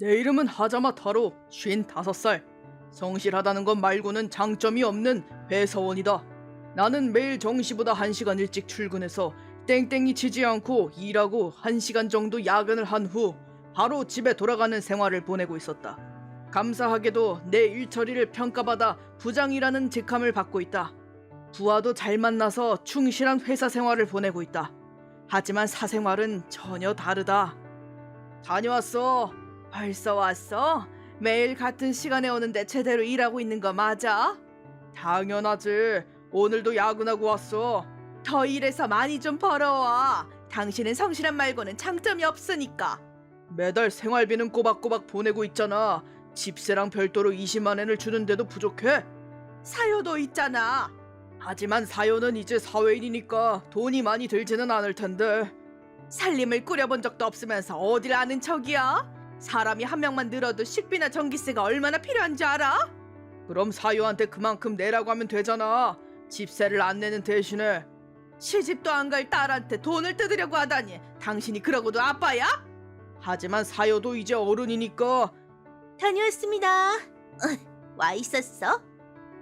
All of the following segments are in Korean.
내 이름은 하자마 타로 55살. 성실하다는 것 말고는 장점이 없는 회사원이다. 나는 매일 정시보다 1시간 일찍 출근해서 땡땡이 치지 않고 일하고 1시간 정도 야근을 한 후 바로 집에 돌아가는 생활을 보내고 있었다. 감사하게도 내 일처리를 평가받아 부장이라는 직함을 받고 있다. 부하도 잘 만나서 충실한 회사 생활을 보내고 있다. 하지만 사생활은 전혀 다르다. 다녀왔어. 벌써 왔어? 매일 같은 시간에 오는데 제대로 일하고 있는 거 맞아? 당연하지. 오늘도 야근하고 왔어. 더 일해서 많이 좀 벌어와. 당신은 성실한 말고는 장점이 없으니까. 매달 생활비는 꼬박꼬박 보내고 있잖아. 집세랑 별도로 20만 엔을 주는데도 부족해? 사요도 있잖아. 하지만 사요는 이제 사회인이니까 돈이 많이 들지는 않을 텐데. 살림을 꾸려본 적도 없으면서 어딜 아는 척이야? 사람이 한 명만 늘어도 식비나 전기세가 얼마나 필요한지 알아? 그럼 사요한테 그만큼 내라고 하면 되잖아. 집세를 안 내는 대신에. 시집도 안 갈 딸한테 돈을 뜯으려고 하다니 당신이 그러고도 아빠야? 하지만 사요도 이제 어른이니까. 다녀왔습니다. 와 있었어?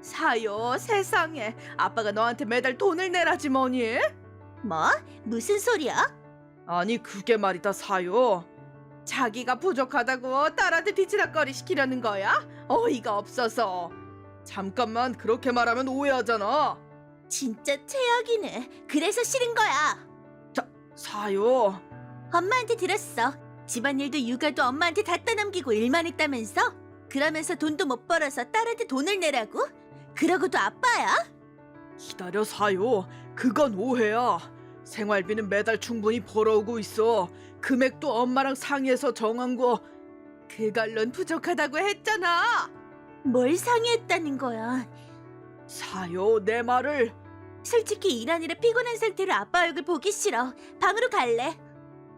사요, 세상에. 아빠가 너한테 매달 돈을 내라지 뭐니? 뭐? 무슨 소리야? 아니 그게 말이다 사요. 자기가 부족하다고 딸한테 뒤치다꺼리 시키려는 거야? 어이가 없어서. 잠깐만 그렇게 말하면 오해하잖아. 진짜 최악이네. 그래서 싫은 거야. 사요. 엄마한테 들었어. 집안일도 육아도 엄마한테 다 떠넘기고 일만 했다면서? 그러면서 돈도 못 벌어서 딸한테 돈을 내라고? 그러고도 아빠야? 기다려 사요. 그건 오해야. 생활비는 매달 충분히 벌어오고 있어. 금액도 엄마랑 상의해서 정한 거. 그걸론 부족하다고 했잖아. 뭘 상의했다는 거야? 사요 내 말을. 솔직히 일하느라 피곤한 상태로 아빠 얼굴 보기 싫어. 방으로 갈래.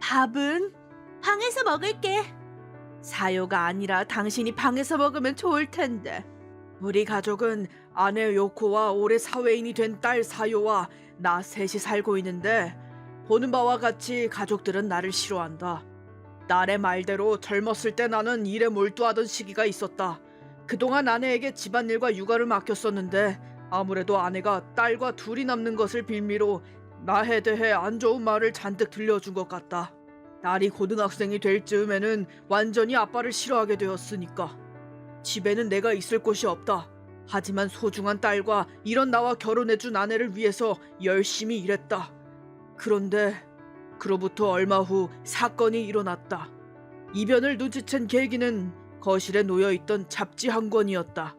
밥은? 방에서 먹을게. 사요가 아니라 당신이 방에서 먹으면 좋을 텐데. 우리 가족은 아내 요코와 올해 사회인이 된 딸 사요와 나 셋이 살고 있는데 보는 바와 같이 가족들은 나를 싫어한다. 딸의 말대로 젊었을 때 나는 일에 몰두하던 시기가 있었다. 그동안 아내에게 집안일과 육아를 맡겼었는데 아무래도 아내가 딸과 둘이 남는 것을 빌미로 나에 대해 안 좋은 말을 잔뜩 들려준 것 같다. 딸이 고등학생이 될 즈음에는 완전히 아빠를 싫어하게 되었으니까. 집에는 내가 있을 곳이 없다. 하지만 소중한 딸과 이런 나와 결혼해준 아내를 위해서 열심히 일했다. 그런데 그로부터 얼마 후 사건이 일어났다. 이변을 눈치챈 계기는 거실에 놓여있던 잡지 한 권이었다.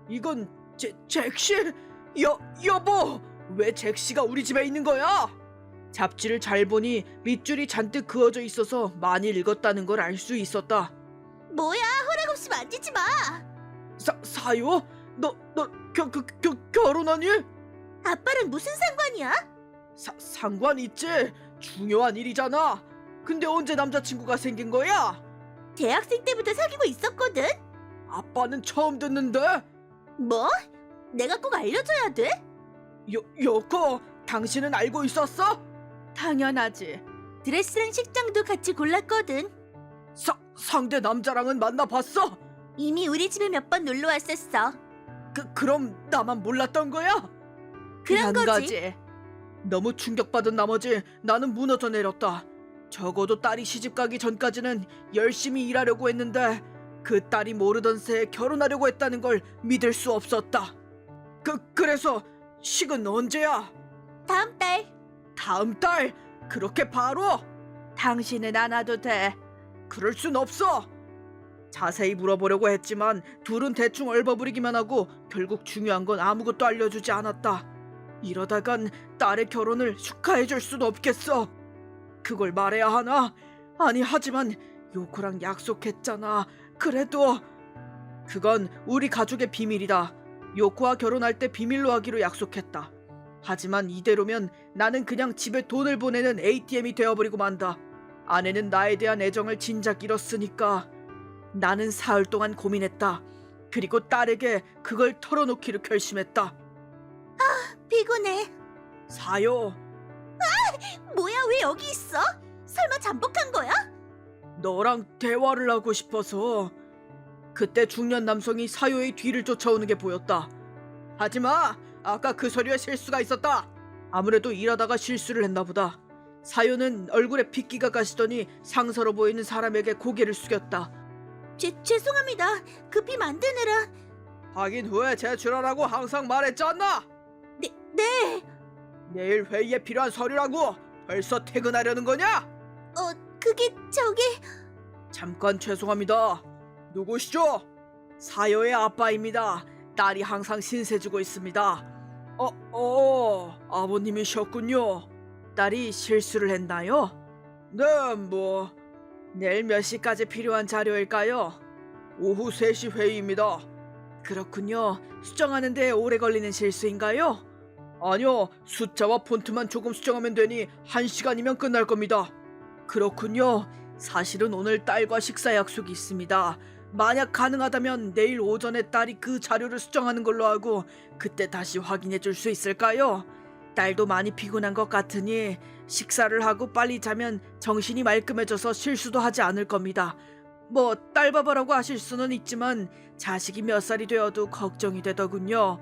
이건 잭씨? 여보! 왜 잭씨가 우리 집에 있는 거야? 잡지를 잘 보니 밑줄이 잔뜩 그어져 있어서 많이 읽었다는 걸 알 수 있었다. 뭐야? 허락 없이 만지지 마. 사요? 너 결혼하니? 아빠랑 무슨 상관이야? 상관 있지. 중요한 일이잖아. 근데 언제 남자친구가 생긴 거야? 대학생 때부터 사귀고 있었거든. 아빠는 처음 듣는데. 뭐? 내가 꼭 알려줘야 돼? 요코, 당신은 알고 있었어? 당연하지. 드레스랑 식장도 같이 골랐거든. 상대 남자랑은 만나봤어? 이미 우리 집에 몇 번 놀러 왔었어. 그럼 나만 몰랐던 거야? 그런 거지. 가지. 너무 충격받은 나머지 나는 무너져 내렸다. 적어도 딸이 시집가기 전까지는 열심히 일하려고 했는데 그 딸이 모르던 새에 결혼하려고 했다는 걸 믿을 수 없었다. 그래서 식은 언제야? 다음 달. 다음 달? 그렇게 바로? 당신은 안 와도 돼. 그럴 순 없어. 자세히 물어보려고 했지만 둘은 대충 얼버무리기만 하고 결국 중요한 건 아무것도 알려주지 않았다. 이러다간 딸의 결혼을 축하해줄 순 없겠어. 그걸 말해야 하나? 아니 하지만 요코랑 약속했잖아. 그래도 그건 우리 가족의 비밀이다. 요코와 결혼할 때 비밀로 하기로 약속했다. 하지만 이대로면 나는 그냥 집에 돈을 보내는 ATM이 되어버리고 만다. 아내는 나에 대한 애정을 진작 잃었으니까. 나는 사흘 동안 고민했다. 그리고 딸에게 그걸 털어놓기로 결심했다. 피곤해. 사요. 뭐야, 왜 여기 있어? 설마 잠복한 거야? 너랑 대화를 하고 싶어서. 그때 중년 남성이 사요의 뒤를 쫓아오는 게 보였다. 하지마! 아까 그 소리에 실수가 있었다. 아무래도 일하다가 실수를 했나 보다. 사요는 얼굴에 핏기가 가시더니 상사로 보이는 사람에게 고개를 숙였다. 죄송합니다. 급히 만드느라. 확인 후에 제출하라고 항상 말했지 않나? 네. 내일 회의에 필요한 서류라고. 벌써 퇴근하려는 거냐? 그게 저기... 잠깐 죄송합니다. 누구시죠? 사요의 아빠입니다. 딸이 항상 신세 주고 있습니다. 아버님이셨군요. 딸이 실수를 했나요? 네, 내일 몇 시까지 필요한 자료일까요? 오후 3시 회의입니다. 그렇군요. 수정하는데 오래 걸리는 실수인가요? 아니요, 숫자와 폰트만 조금 수정하면 되니 1시간이면 끝날 겁니다. 그렇군요. 사실은 오늘 딸과 식사 약속이 있습니다. 만약 가능하다면 내일 오전에 딸이 그 자료를 수정하는 걸로 하고 그때 다시 확인해 줄 수 있을까요? 딸도 많이 피곤한 것 같으니 식사를 하고 빨리 자면 정신이 말끔해져서 실수도 하지 않을 겁니다. 딸 바보라고 하실 수는 있지만 자식이 몇 살이 되어도 걱정이 되더군요.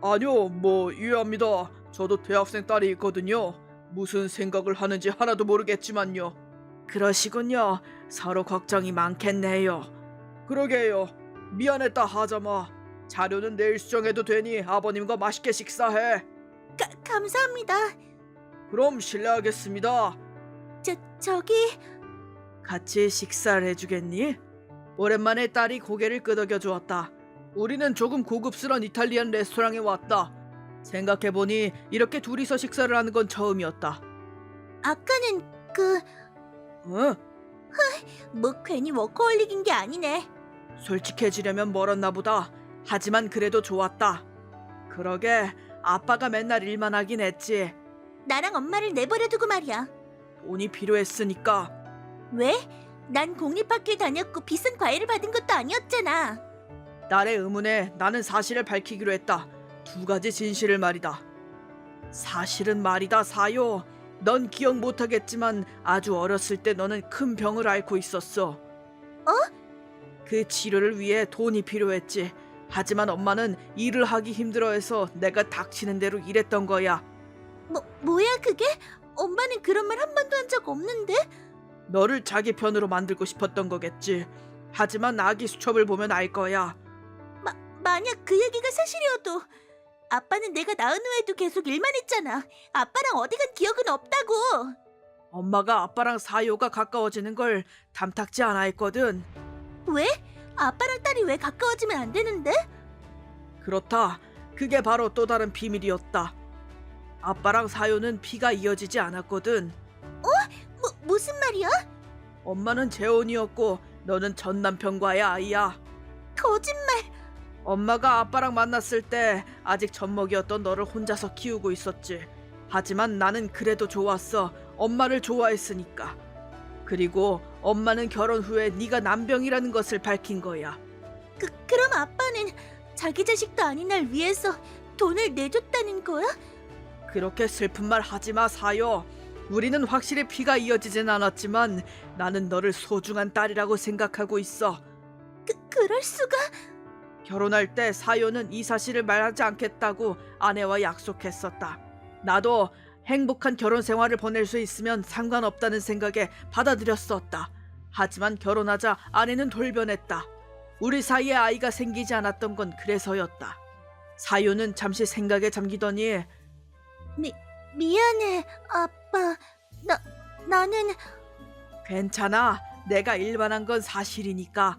아니요, 이해합니다. 저도 대학생 딸이 있거든요. 무슨 생각을 하는지 하나도 모르겠지만요. 그러시군요. 서로 걱정이 많겠네요. 그러게요. 미안했다 하자마. 자료는 내일 수정해도 되니 아버님과 맛있게 식사해. 감사합니다. 그럼 실례하겠습니다. 저기... 같이 식사를 해주겠니? 오랜만에 딸이 고개를 끄덕여 주었다. 우리는 조금 고급스런 이탈리안 레스토랑에 왔다. 생각해보니 이렇게 둘이서 식사를 하는 건 처음이었다. 아까는 응? 괜히 워커홀릭인 게 아니네. 솔직해지려면 멀었나 보다. 하지만 그래도 좋았다. 그러게 아빠가 맨날 일만 하긴 했지. 나랑 엄마를 내버려두고 말이야. 돈이 필요했으니까. 왜? 난 공립학교에 다녔고 비싼 과외를 받은 것도 아니었잖아. 딸의 의문에 나는 사실을 밝히기로 했다. 2가지 진실을 말이다. 사실은 말이다, 사요. 넌 기억 못하겠지만 아주 어렸을 때 너는 큰 병을 앓고 있었어. 그 치료를 위해 돈이 필요했지. 하지만 엄마는 일을 하기 힘들어해서 내가 닥치는 대로 일했던 거야. 뭐야 그게? 엄마는 그런 말 한 번도 한 적 없는데? 너를 자기 편으로 만들고 싶었던 거겠지. 하지만 아기 수첩을 보면 알 거야. 만약 그 얘기가 사실이어도 아빠는 내가 낳은 후에도 계속 일만 했잖아. 아빠랑 어디 간 기억은 없다고. 엄마가 아빠랑 사요가 가까워지는 걸 탐탁지 않아 했거든. 왜? 아빠랑 딸이 왜 가까워지면 안 되는데? 그렇다. 그게 바로 또 다른 비밀이었다. 아빠랑 사요는 피가 이어지지 않았거든. 무슨 말이야? 엄마는 재혼이었고 너는 전 남편과의 아이야. 거짓말. 엄마가 아빠랑 만났을 때 아직 젖먹이었던 너를 혼자서 키우고 있었지. 하지만 나는 그래도 좋았어. 엄마를 좋아했으니까. 그리고 엄마는 결혼 후에 네가 난병이라는 것을 밝힌 거야. 그럼 아빠는 자기 자식도 아닌 날 위해서 돈을 내줬다는 거야? 그렇게 슬픈 말 하지마, 사요. 우리는 확실히 피가 이어지진 않았지만 나는 너를 소중한 딸이라고 생각하고 있어. 그럴 수가? 결혼할 때 사요는 이 사실을 말하지 않겠다고 아내와 약속했었다. 나도 행복한 결혼 생활을 보낼 수 있으면 상관없다는 생각에 받아들였었다. 하지만 결혼하자 아내는 돌변했다. 우리 사이에 아이가 생기지 않았던 건 그래서였다. 사요는 잠시 생각에 잠기더니 미안해, 아빠. 나는... 괜찮아. 내가 일반한 건 사실이니까.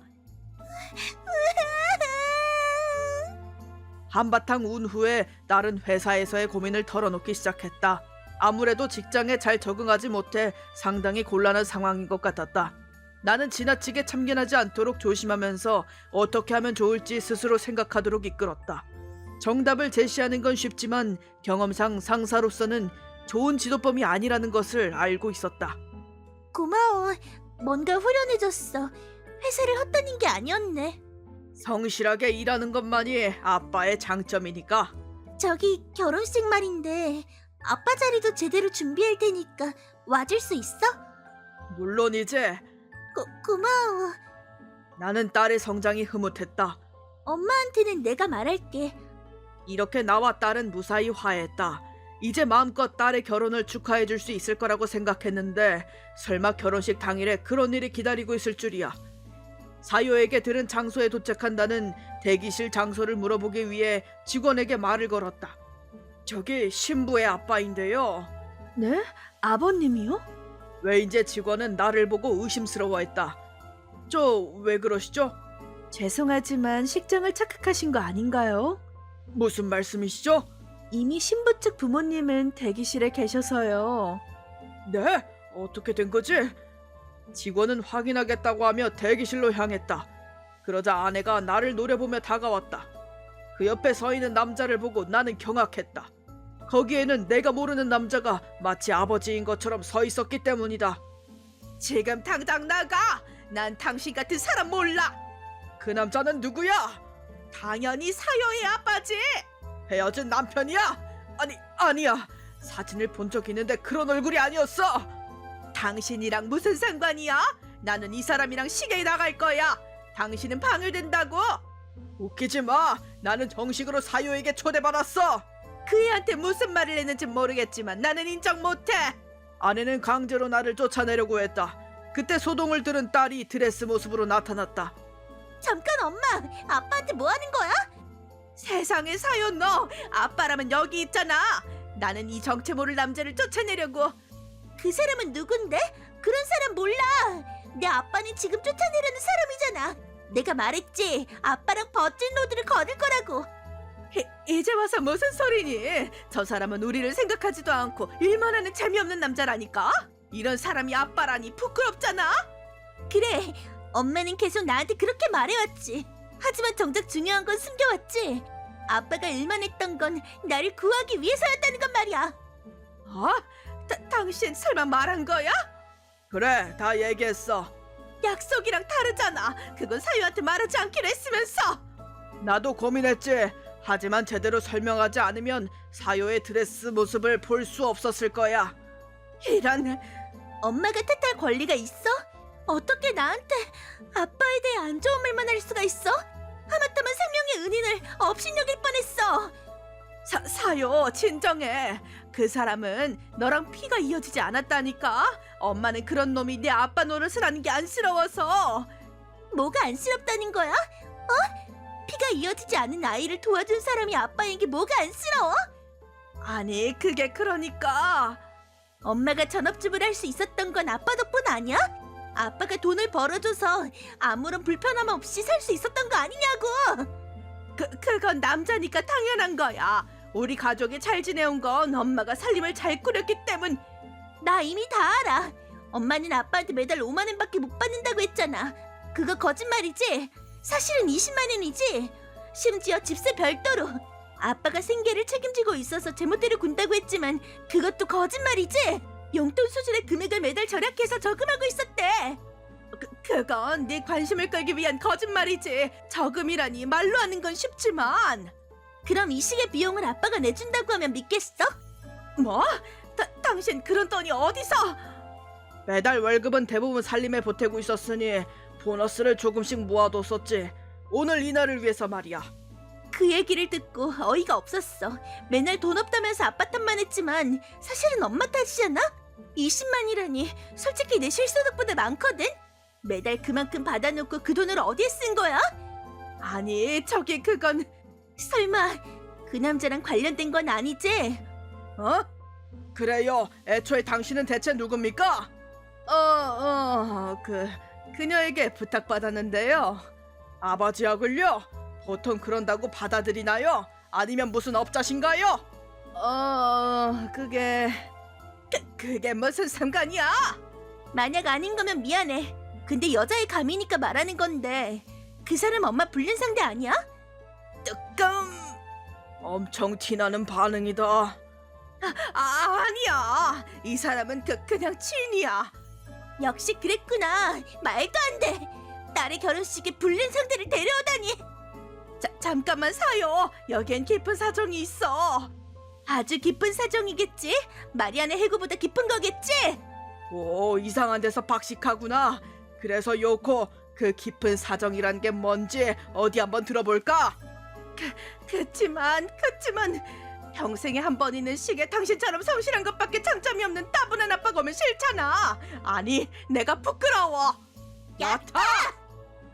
한바탕 운 후에 딸은 회사에서의 고민을 털어놓기 시작했다. 아무래도 직장에 잘 적응하지 못해 상당히 곤란한 상황인 것 같았다. 나는 지나치게 참견하지 않도록 조심하면서 어떻게 하면 좋을지 스스로 생각하도록 이끌었다. 정답을 제시하는 건 쉽지만 경험상 상사로서는 좋은 지도법이 아니라는 것을 알고 있었다. 고마워. 뭔가 후련해졌어. 회사를 헛다닌 게 아니었네. 성실하게 일하는 것만이 아빠의 장점이니까. 저기 결혼식 말인데 아빠 자리도 제대로 준비할 테니까 와줄 수 있어? 물론이지. 고마워. 나는 딸의 성장이 흐뭇했다. 엄마한테는 내가 말할게. 이렇게 나와 딸은 무사히 화해했다. 이제 마음껏 딸의 결혼을 축하해 줄 수 있을 거라고 생각했는데 설마 결혼식 당일에 그런 일이 기다리고 있을 줄이야. 사요에게 들은 장소에 도착한 나는 대기실 장소를 물어보기 위해 직원에게 말을 걸었다. 저기 신부의 아빠인데요. 네? 아버님이요? 왜인지 직원은 나를 보고 의심스러워했다. 저 왜 그러시죠? 죄송하지만 식장을 착각하신 거 아닌가요? 무슨 말씀이시죠? 이미 신부 측 부모님은 대기실에 계셔서요. 네? 어떻게 된 거지? 직원은 확인하겠다고 하며 대기실로 향했다. 그러자 아내가 나를 노려보며 다가왔다. 그 옆에 서 있는 남자를 보고 나는 경악했다. 거기에는 내가 모르는 남자가 마치 아버지인 것처럼 서 있었기 때문이다. 지금 당장 나가! 난 당신 같은 사람 몰라! 그 남자는 누구야? 당연히 사요의 아빠지! 헤어진 남편이야? 아니야. 사진을 본 적 있는데 그런 얼굴이 아니었어. 당신이랑 무슨 상관이야? 나는 이 사람이랑 시계에 나갈 거야. 당신은 방을 든다고? 웃기지 마. 나는 정식으로 사요에게 초대받았어. 그 애한테 무슨 말을 했는지 모르겠지만 나는 인정 못해. 아내는 강제로 나를 쫓아내려고 했다. 그때 소동을 들은 딸이 드레스 모습으로 나타났다. 잠깐 엄마! 아빠한테 뭐 하는 거야? 세상에 사요 너! 아빠라면 여기 있잖아. 나는 이 정체 모를 남자를 쫓아내려고. 그 사람은 누군데? 그런 사람 몰라. 내 아빠는 지금 쫓아내려는 사람이잖아. 내가 말했지. 아빠랑 버튼 로드를 거둘 거라고. 이제 와서 무슨 소리니? 저 사람은 우리를 생각하지도 않고 일만 하는 재미없는 남자라니까? 이런 사람이 아빠라니 부끄럽잖아? 그래. 엄마는 계속 나한테 그렇게 말해왔지. 하지만 정작 중요한 건 숨겨왔지. 아빠가 일만 했던 건 나를 구하기 위해서였다는 건 말이야. 어? 당신 설마 말한 거야? 그래, 다 얘기했어. 약속이랑 다르잖아. 그건 사유한테 말하지 않기로 했으면서. 나도 고민했지. 하지만 제대로 설명하지 않으면 사요의 드레스 모습을 볼 수 없었을 거야. 이런... 엄마가 탓할 권리가 있어? 어떻게 나한테 아빠에 대해 안 좋은 말만 할 수가 있어? 하마터면 생명의 은인을 업신여길 뻔했어. 사요, 진정해. 그 사람은 너랑 피가 이어지지 않았다니까. 엄마는 그런 놈이 내 아빠 노릇을 하는 게 안쓰러워서. 뭐가 안쓰럽다는 거야? 피가 이어지지 않은 아이를 도와준 사람이 아빠인 게 뭐가 안쓰러워? 아니, 그게 그러니까. 엄마가 전업주부를 할 수 있었던 건 아빠 덕분 아니야? 아빠가 돈을 벌어줘서 아무런 불편함 없이 살 수 있었던 거 아니냐고! 그건 남자니까 당연한 거야. 우리 가족이 잘 지내온 건 엄마가 살림을 잘 꾸렸기 때문. 나 이미 다 알아. 엄마는 아빠한테 매달 5만 원밖에 못 받는다고 했잖아. 그거 거짓말이지? 사실은 20만 원이지? 심지어 집세 별도로. 아빠가 생계를 책임지고 있어서 제멋대로 군다고 했지만 그것도 거짓말이지? 용돈 수준의 금액을 매달 절약해서 저금하고 있었대. 그건 네 관심을 끌기 위한 거짓말이지. 저금이라니 말로 하는 건 쉽지만. 그럼 이 시계 비용을 아빠가 내준다고 하면 믿겠어? 뭐? 당신 그런 돈이 어디서? 매달 월급은 대부분 살림에 보태고 있었으니 보너스를 조금씩 모아뒀었지. 오늘 이날을 위해서 말이야. 그 얘기를 듣고 어이가 없었어. 맨날 돈 없다면서 아빠 탓만 했지만 사실은 엄마 탓이잖아? 20만이라니 솔직히 내 실소득보다 많거든? 매달 그만큼 받아놓고 그 돈을 어디에 쓴 거야? 아니, 저기 그건... 설마 그 남자랑 관련된 건 아니지? 어? 그래요. 애초에 당신은 대체 누굽니까? 그녀에게 부탁받았는데요. 아버지하고요? 보통 그런다고 받아들이나요? 아니면 무슨 업자신가요? 그게 무슨 상관이야? 만약 아닌 거면 미안해. 근데 여자의 감이니까 말하는 건데 그 사람 엄마 불륜 상대 아니야? 뜨끔. 엄청 티나는 반응이다. 아니야. 이 사람은 그냥 친이야. 역시 그랬구나. 말도 안 돼. 딸의 결혼식에 불륜 상대를 데려오다니. 잠깐만 사요. 여기엔 깊은 사정이 있어. 아주 깊은 사정이겠지? 마리아네 해구보다 깊은 거겠지? 오, 이상한 데서 박식하구나. 그래서 요코, 그 깊은 사정이란 게 뭔지 어디 한번 들어볼까? 그치만 평생에 한 번 있는 시기에 당신처럼 성실한 것밖에 장점이 없는 따분한 아빠가 오면 싫잖아. 아니, 내가 부끄러워. 얕아!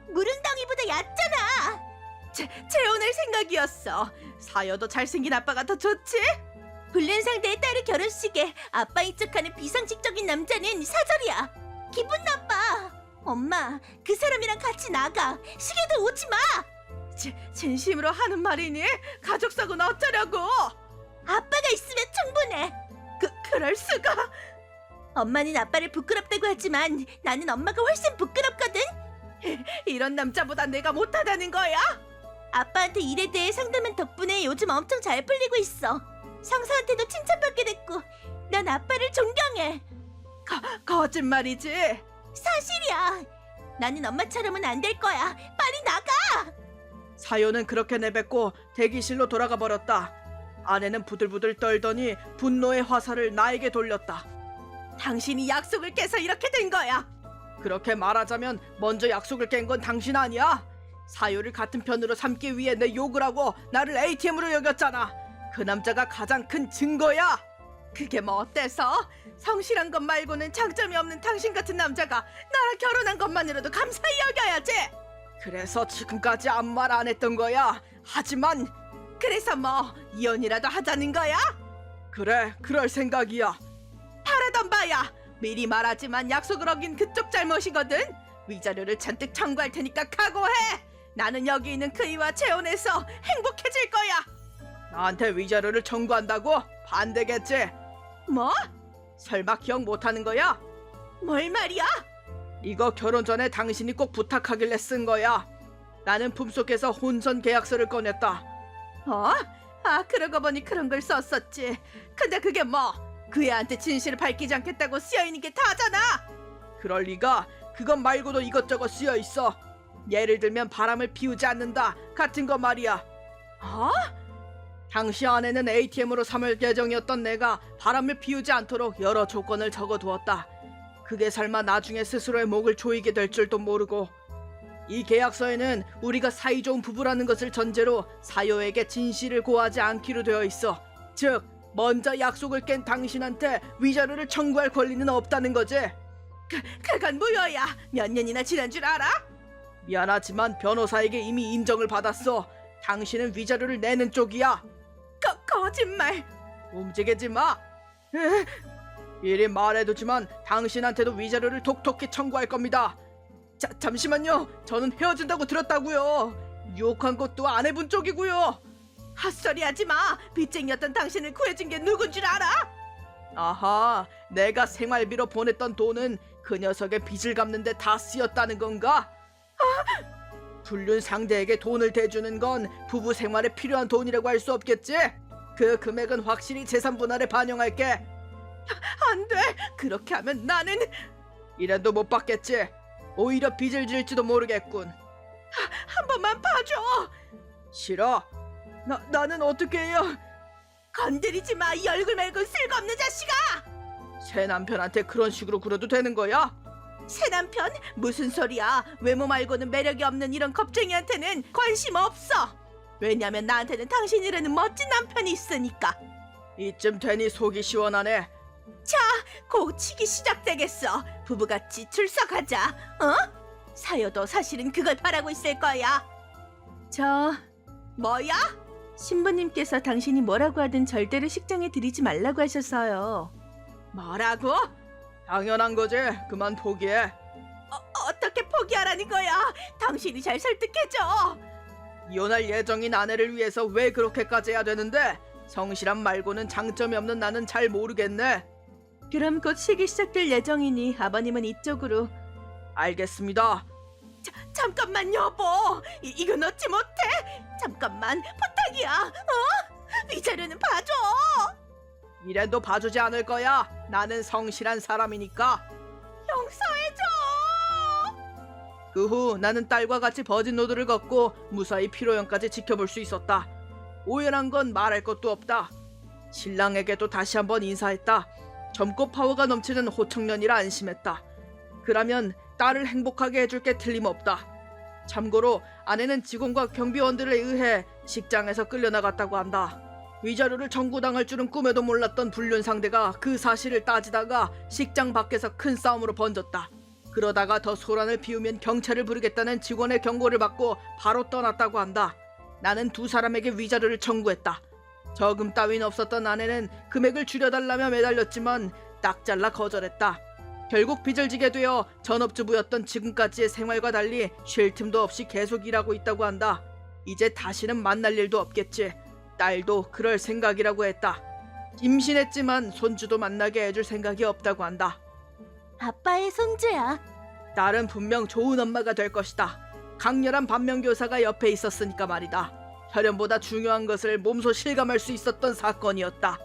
무릉덩이보다 얕잖아. 재혼할 생각이었어. 사여도 잘생긴 아빠가 더 좋지? 불륜 상대의 딸의 결혼식에 아빠인 척하는 비상식적인 남자는 사절이야. 기분 나빠. 엄마, 그 사람이랑 같이 나가. 시계도 오지 마. 진심으로 하는 말이니? 가족 사고는 어쩌려고? 아빠가 있으면 충분해. 그럴 수가. 엄마는 아빠를 부끄럽다고 하지만 나는 엄마가 훨씬 부끄럽거든. 이런 남자보다 내가 못하다는 거야? 아빠한테 일에 대해 상담한 덕분에 요즘 엄청 잘 풀리고 있어. 상사한테도 칭찬받게 됐고 난 아빠를 존경해. 거짓말이지? 사실이야. 나는 엄마처럼은 안 될 거야. 빨리 나가. 사요는 그렇게 내뱉고 대기실로 돌아가 버렸다. 아내는 부들부들 떨더니 분노의 화살을 나에게 돌렸다. 당신이 약속을 깨서 이렇게 된 거야. 그렇게 말하자면 먼저 약속을 깬 건 당신 아니야? 사요를 같은 편으로 삼기 위해 내 욕을 하고 나를 ATM으로 여겼잖아. 그 남자가 가장 큰 증거야. 그게 뭐 어때서? 성실한 것 말고는 장점이 없는 당신 같은 남자가 나랑 결혼한 것만으로도 감사히 여겨야지. 그래서 지금까지 아무 말 안 했던 거야. 하지만 그래서 뭐 이혼이라도 하자는 거야? 그래, 그럴 생각이야. 바라던 바야. 미리 말하지만 약속을 어긴 그쪽 잘못이거든. 위자료를 잔뜩 청구할 테니까 각오해. 나는 여기 있는 그이와 재혼해서 행복해질 거야. 나한테 위자료를 청구한다고? 반대겠지? 뭐? 설마 기억 못하는 거야? 뭘 말이야? 이거 결혼 전에 당신이 꼭 부탁하길래 쓴 거야. 나는 품속에서 혼전 계약서를 꺼냈다. 그러고 보니 그런 걸 썼었지. 근데 그게 뭐? 그 애한테 진실을 밝히지 않겠다고 쓰여있는 게 다잖아. 그럴 리가. 그것 말고도 이것저것 쓰여 있어. 예를 들면 바람을 피우지 않는다 같은 거 말이야. 당시 아내는 ATM으로 삼을 예정이었던 내가 바람을 피우지 않도록 여러 조건을 적어두었다. 그게 설마 나중에 스스로의 목을 조이게 될 줄도 모르고. 이 계약서에는 우리가 사이좋은 부부라는 것을 전제로 사요에게 진실을 고하지 않기로 되어 있어. 즉, 먼저 약속을 깬 당신한테 위자료를 청구할 권리는 없다는 거지. 그건 무효야. 몇 년이나 지난 줄 알아? 미안하지만 변호사에게 이미 인정을 받았어. 당신은 위자료를 내는 쪽이야. 거짓말. 움직이지 마. 미리 말해두지만 당신한테도 위자료를 톡톡히 청구할 겁니다. 잠시만요. 저는 헤어진다고 들었다고요. 유혹한 것도 아내분 쪽이고요. 헛소리하지 마. 빚쟁이였던 당신을 구해준 게 누군 줄 알아? 아하, 내가 생활비로 보냈던 돈은 그 녀석의 빚을 갚는 데 다 쓰였다는 건가? 불륜 상대에게 돈을 대주는 건 부부 생활에 필요한 돈이라고 할 수 없겠지? 그 금액은 확실히 재산 분할에 반영할게. 안 돼. 그렇게 하면 나는 이래도 못 받겠지? 오히려 빚을 질지도 모르겠군. 한 번만 봐줘. 싫어. 나는 어떻게 해요? 건드리지 마. 이 얼굴 말고 쓸거없는 자식아. 새 남편한테 그런 식으로 굴어도 되는 거야? 새 남편? 무슨 소리야. 외모 말고는 매력이 없는 이런 겁쟁이한테는 관심 없어. 왜냐면 나한테는 당신이라는 멋진 남편이 있으니까. 이쯤 되니 속이 시원하네. 자, 곧 치기 시작되겠어. 부부같이 출석하자. 사요도 사실은 그걸 바라고 있을 거야. 뭐야? 신부님께서 당신이 뭐라고 하든 절대로 식장에 들이지 말라고 하셨어요. 뭐라고? 당연한 거지. 그만 포기해. 어떻게 포기하라는 거야? 당신이 잘 설득해줘. 이혼할 예정인 아내를 위해서 왜 그렇게까지 해야 되는데? 성실함 말고는 장점이 없는 나는 잘 모르겠네. 그럼 곧 시기 시작될 예정이니 아버님은 이쪽으로. 알겠습니다. 잠깐만 여보. 이건 어찌 못해? 잠깐만 부탁이야. 위자료는 봐줘. 이래도 봐주지 않을 거야. 나는 성실한 사람이니까. 용서해줘. 그 후 나는 딸과 같이 버진로드를 걷고 무사히 피로연까지 지켜볼 수 있었다. 오연한 건 말할 것도 없다. 신랑에게도 다시 한번 인사했다. 젊고 파워가 넘치는 호청년이라 안심했다. 그러면 딸을 행복하게 해줄 게 틀림없다. 참고로 아내는 직원과 경비원들에 의해 식장에서 끌려나갔다고 한다. 위자료를 청구당할 줄은 꿈에도 몰랐던 불륜 상대가 그 사실을 따지다가 식장 밖에서 큰 싸움으로 번졌다. 그러다가 더 소란을 피우면 경찰을 부르겠다는 직원의 경고를 받고 바로 떠났다고 한다. 나는 두 사람에게 위자료를 청구했다. 저금 따윈 없었던 아내는 금액을 줄여달라며 매달렸지만 딱 잘라 거절했다. 결국 빚을 지게 되어 전업주부였던 지금까지의 생활과 달리 쉴 틈도 없이 계속 일하고 있다고 한다. 이제 다시는 만날 일도 없겠지. 딸도 그럴 생각이라고 했다. 임신했지만 손주도 만나게 해줄 생각이 없다고 한다. 아빠의 손주야. 딸은 분명 좋은 엄마가 될 것이다. 강렬한 반면교사가 옆에 있었으니까 말이다. 혈연보다 중요한 것을 몸소 실감할 수 있었던 사건이었다.